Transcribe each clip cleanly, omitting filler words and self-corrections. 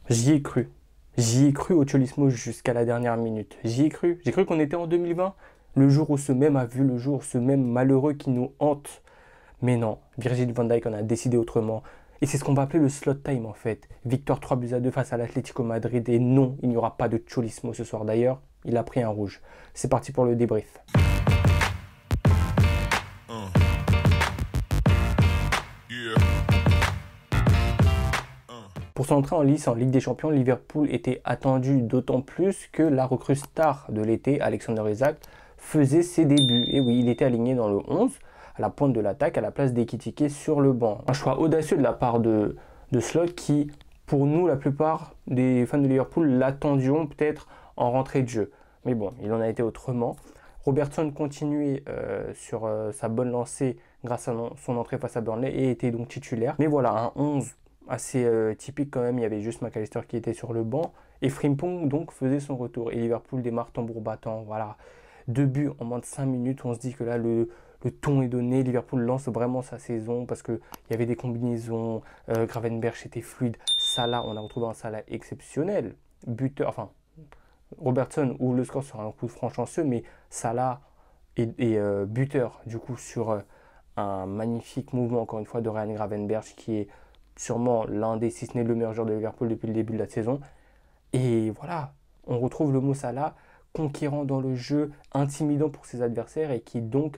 J'y ai cru. J'y ai cru au Cholismo jusqu'à la dernière minute. J'y ai cru. J'ai cru qu'on était en 2020, le jour où ce même a vu le jour, ce même malheureux qui nous hante. Mais non, Virgil van Dijk en a décidé autrement. Et c'est ce qu'on va appeler le slot time en fait. Victoire 3-2 face à l'Atlético Madrid. Et non, il n'y aura pas de Cholismo ce soir. D'ailleurs, il a pris un rouge. C'est parti pour le débrief. Pour son entrée en lice en Ligue des Champions, Liverpool était attendu d'autant plus que la recrue star de l'été, Alexander Isak, faisait ses débuts. Et oui, il était aligné dans le 11, à la pointe de l'attaque, à la place d'Ekitike sur le banc. Un choix audacieux de la part de Slot qui, pour nous, la plupart des fans de Liverpool, l'attendions peut-être en rentrée de jeu. Mais bon, il en a été autrement. Robertson continuait sur sa bonne lancée grâce à son entrée face à Burnley et était donc titulaire. Mais voilà, un 11 assez typique quand même, il y avait juste McAllister qui était sur le banc et Frimpong donc faisait son retour et Liverpool démarre tambour battant, voilà, 2 buts en moins de 5 minutes, on se dit que là le ton est donné, Liverpool lance vraiment sa saison parce qu'il y avait des combinaisons, Gravenberch était fluide, Salah, on a retrouvé un Salah exceptionnel, buteur, enfin Robertson où le score sera un coup de franc chanceux, mais Salah est buteur du coup sur un magnifique mouvement encore une fois de Ryan Gravenberch qui est sûrement l'un des, si ce n'est le meilleur joueur de Liverpool depuis le début de la saison. Et voilà, on retrouve le Mo Salah, conquérant dans le jeu, intimidant pour ses adversaires et qui donc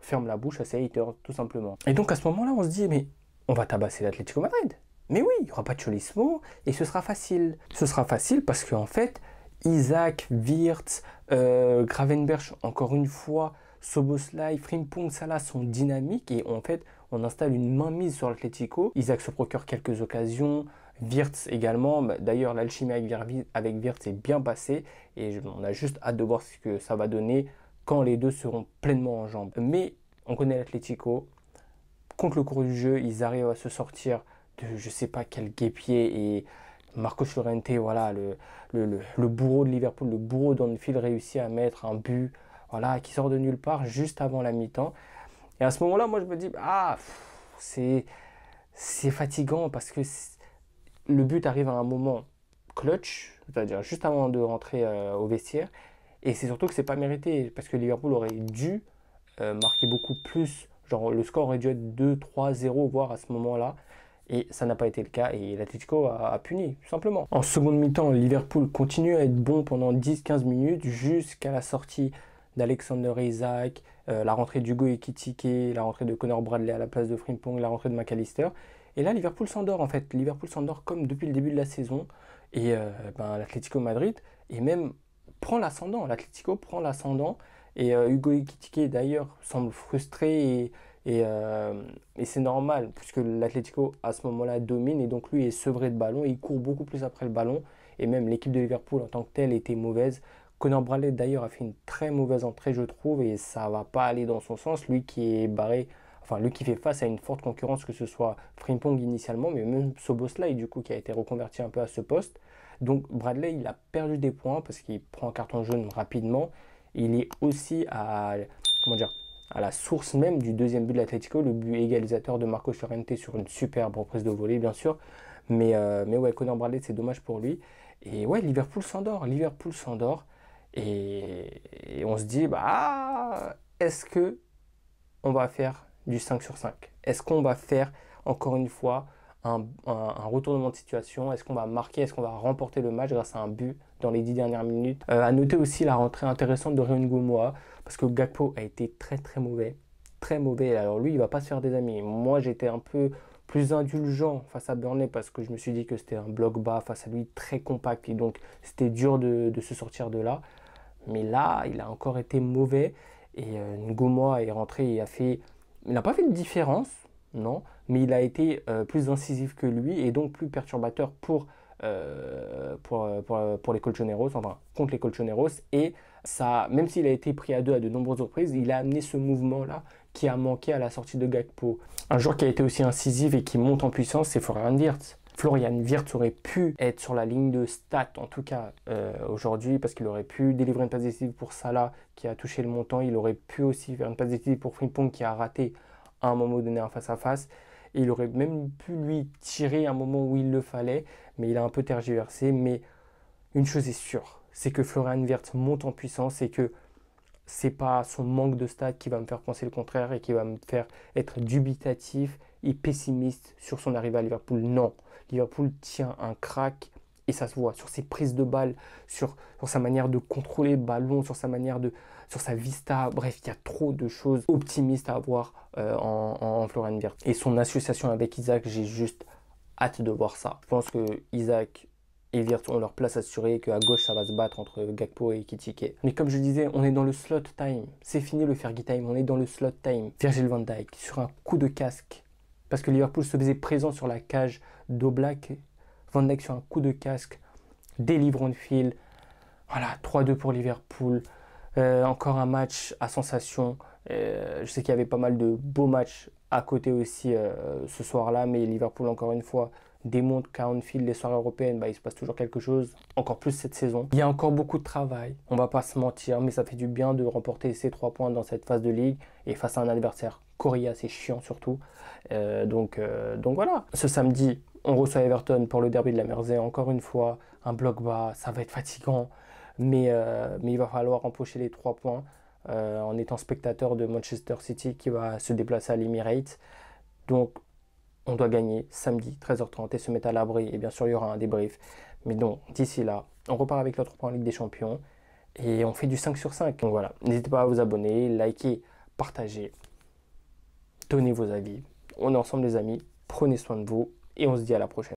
ferme la bouche à ses haters, tout simplement. Et donc à ce moment-là, on se dit, mais on va tabasser l'Atlético Madrid. Mais oui, il n'y aura pas de Cholismo et ce sera facile. Ce sera facile parce qu'en fait, Isak, Wirtz, Gravenberch, encore une fois, Szoboszlai, Frimpong, Salah sont dynamiques et en fait, on installe une mainmise sur l'Atlético. Isak se procure quelques occasions, Wirtz également. D'ailleurs, l'alchimie avec Wirtz est bien passée et on a juste hâte de voir ce que ça va donner quand les deux seront pleinement en jambes. Mais on connaît l'Atlético. Contre le cours du jeu, ils arrivent à se sortir de je sais pas quel guêpier et Marcos Llorente, voilà, le bourreau de Liverpool, le bourreau d'Anfield réussit à mettre un but, voilà, qui sort de nulle part juste avant la mi-temps. Et à ce moment-là, moi je me dis, ah, c'est fatigant parce que le but arrive à un moment clutch, c'est-à-dire juste avant de rentrer au vestiaire. Et c'est surtout que c'est pas mérité parce que Liverpool aurait dû marquer beaucoup plus. Genre le score aurait dû être 2-3-0 voire à ce moment-là. Et ça n'a pas été le cas et l'Atlético a puni, tout simplement. En seconde mi-temps, Liverpool continue à être bon pendant 10-15 minutes jusqu'à la sortie d'Alexander Isak, la rentrée d'Hugo Ekitike, la rentrée de Connor Bradley à la place de Frimpong, la rentrée de McAllister. Et là, Liverpool s'endort en fait. Liverpool s'endort comme depuis le début de la saison. Et l'Atlético Madrid, et même prend l'ascendant. L'Atlético prend l'ascendant. Et Hugo Ekitike d'ailleurs semble frustré et c'est normal puisque l'Atlético à ce moment-là domine et donc lui est sevré de ballon et il court beaucoup plus après le ballon et même l'équipe de Liverpool en tant que telle était mauvaise. Connor Bradley d'ailleurs a fait une très mauvaise entrée je trouve et ça va pas aller dans son sens, lui qui est barré, enfin lui qui fait face à une forte concurrence que ce soit Frimpong initialement mais même Szoboszlai du coup qui a été reconverti un peu à ce poste. Donc Bradley il a perdu des points parce qu'il prend un carton jaune rapidement. Il est aussi à, comment dire, à la source même du deuxième but de l'Atlético, le but égalisateur de Marcos Llorente sur une superbe reprise de volée, bien sûr. Mais ouais, Connor Bradley, c'est dommage pour lui. Et ouais, Liverpool s'endort. Liverpool s'endort. Et on se dit, bah, est-ce que on va faire du 5 sur 5? Est-ce qu'on va faire, encore une fois, un retournement de situation? Est-ce qu'on va marquer? Est-ce qu'on va remporter le match grâce à un but dans les 10 dernières minutes? À noter aussi la rentrée intéressante de Réun Gomoa, parce que Gakpo a été très très mauvais. Très mauvais. Alors lui, il va pas se faire des amis. Moi, j'étais un peu plus indulgent face à Burnley parce que je me suis dit que c'était un bloc bas face à lui très compact et donc c'était dur de se sortir de là. Mais là, il a encore été mauvais et Ngomoa est rentré et a fait. Il n'a pas fait de différence, non, mais il a été plus incisif que lui et donc plus perturbateur pour les Colchoneros, enfin contre les Colchoneros. Et ça, même s'il a été pris à deux à de nombreuses reprises, il a amené ce mouvement-là qui a manqué à la sortie de Gakpo. Un joueur qui a été aussi incisif et qui monte en puissance, c'est Florian Wirtz. Florian Wirtz aurait pu être sur la ligne de stats, en tout cas aujourd'hui, parce qu'il aurait pu délivrer une passe décisive pour Salah qui a touché le montant. Il aurait pu aussi faire une passe décisive pour Frimpong qui a raté à un moment donné un face-à-face. Et il aurait même pu lui tirer à un moment où il le fallait. mais il a un peu tergiversé. Mais une chose est sûre, c'est que Florian Wirtz monte en puissance et que c'est pas son manque de stats qui va me faire penser le contraire et qui va me faire être dubitatif et pessimiste sur son arrivée à Liverpool. Non, Liverpool tient un crack et ça se voit sur ses prises de balles, sur sa manière de contrôler le ballon, sur sa vista. Bref, il y a trop de choses optimistes à avoir en Florian Wirtz. Et son association avec Isaac, j'ai juste hâte de voir ça. Je pense que Isaac et Wirtz ont leur place assurée et qu'à gauche, ça va se battre entre Gakpo et Ekitike. Mais comme je disais, on est dans le slot time. C'est fini le Fergie time, on est dans le slot time. Virgil van Dijk, sur un coup de casque, parce que Liverpool se faisait présent sur la cage d'Oblak. Van Dijk sur un coup de casque, délivre on field. Voilà, 3-2 pour Liverpool. Encore un match à sensation. Je sais qu'il y avait pas mal de beaux matchs à côté aussi ce soir-là, mais Liverpool, encore une fois, démontre qu'à Anfield, les soirées européennes, il se passe toujours quelque chose, encore plus cette saison. Il y a encore beaucoup de travail, on va pas se mentir, mais ça fait du bien de remporter ces 3 points dans cette phase de ligue et face à un adversaire coriace et chiant surtout. Donc voilà, ce samedi, on reçoit Everton pour le derby de la Mersey, encore une fois, un bloc bas, ça va être fatigant, mais il va falloir empocher les 3 points en étant spectateur de Manchester City qui va se déplacer à l'Emirates. Donc on doit gagner samedi 13h30 et se mettre à l'abri. Et bien sûr, il y aura un débrief. Mais donc, d'ici là, on repart avec l'autre point en Ligue des Champions. Et on fait du 5 sur 5. Donc voilà, n'hésitez pas à vous abonner, liker, partager. Donnez vos avis. On est ensemble les amis. Prenez soin de vous. Et on se dit à la prochaine.